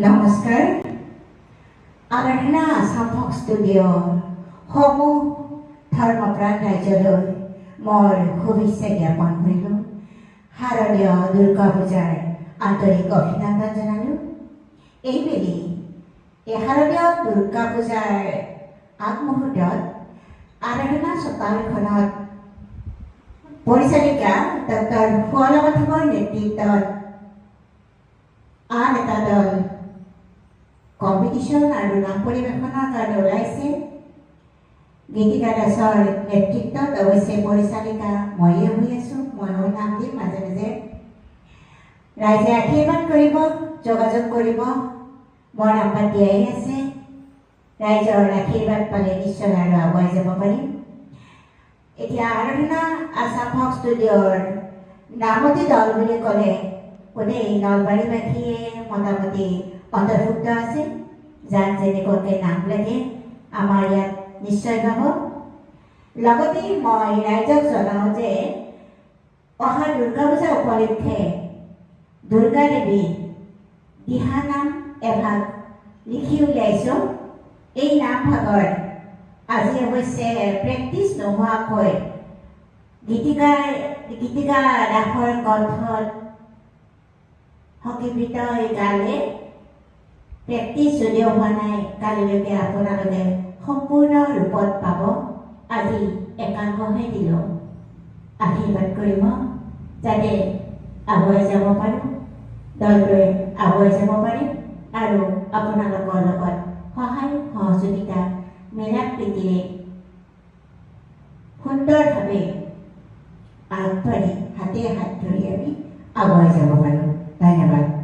নমস্কাৰ। আৰাধনা আছাম ফক ষ্টুডিঅ'ৰ সমূহ ধৰ্মপ্ৰাণ ৰাইজলৈ মোৰ শুভেচ্ছা জ্ঞাপন কৰিলোঁ। শাৰদীয় দুৰ্গা পূজাৰ আন্তৰিক অভিনন্দন জনালোঁ। এইবেলি এই শাৰদীয় দুৰ্গা পূজাৰ আগমুহূৰ্তত আৰাধনা চোতালখনত পৰিচালিকা ডক্টৰ শুৱলা মাধৱৰ নেতৃত্বত আন এটা দল কম্পিটিশ্যন আৰু নাম পৰিৱেশনৰ কাৰণে ওলাইছে। গীতিকা দাসৰ নেতৃত্বত অৱশ্যে পৰিচালিকা ময়ে হৈ আছোঁ। ময়ো নাম দিম মাজে মাজে। ৰাইজে আশীৰ্বাদ কৰিব, যোগাযোগ কৰিব। মোৰ নাম্বাৰ দিয়াই আছে। ৰাইজৰ আশীৰ্বাদ পালে নিশ্চয় আৰু আগুৱাই যাব পাৰিম। এতিয়া আৰাধনা আছাম ফক ষ্টুডিঅ'ৰ নামতি দল বুলি ক'লে গোটেই নলবাৰীবাসীয়ে মোটামুটি অন্তৰ্ভুক্ত আছে। যাক যেনেকুৱাকৈ নাম লাগে আমাৰ ইয়াত নিশ্চয় পাব। লগতে মই ৰাইজক জনাওঁ যে অহা দুৰ্গা পূজা উপলক্ষে দুৰ্গা দেৱী দিহানাম এভাগ লিখি উলিয়াইছোঁ। এই নামভাগৰ আজি অৱশ্যে প্ৰেক্টিচ নোহোৱাকৈ গীতিকা দাসৰ কণ্ঠত সংগীত গালে প্ৰেক্টিচ যদিও হোৱা নাই, কালিলৈকে আপোনালোকে সম্পূৰ্ণ ৰূপত পাব। আজি একাংশহে দিলোঁ। আশীৰ্বাদ কৰিব যাতে আগুৱাই যাব পাৰোঁ, দলটোৱে আগুৱাই যাব পাৰিম আৰু আপোনালোকৰ লগত সহায় সহযোগিতা মিলা প্ৰীতিৰে সুন্দৰভাৱে আগবাঢ়ি হাতে হাত ধৰি আমি আগুৱাই যাব পাৰোঁ। ধন্যবাদ।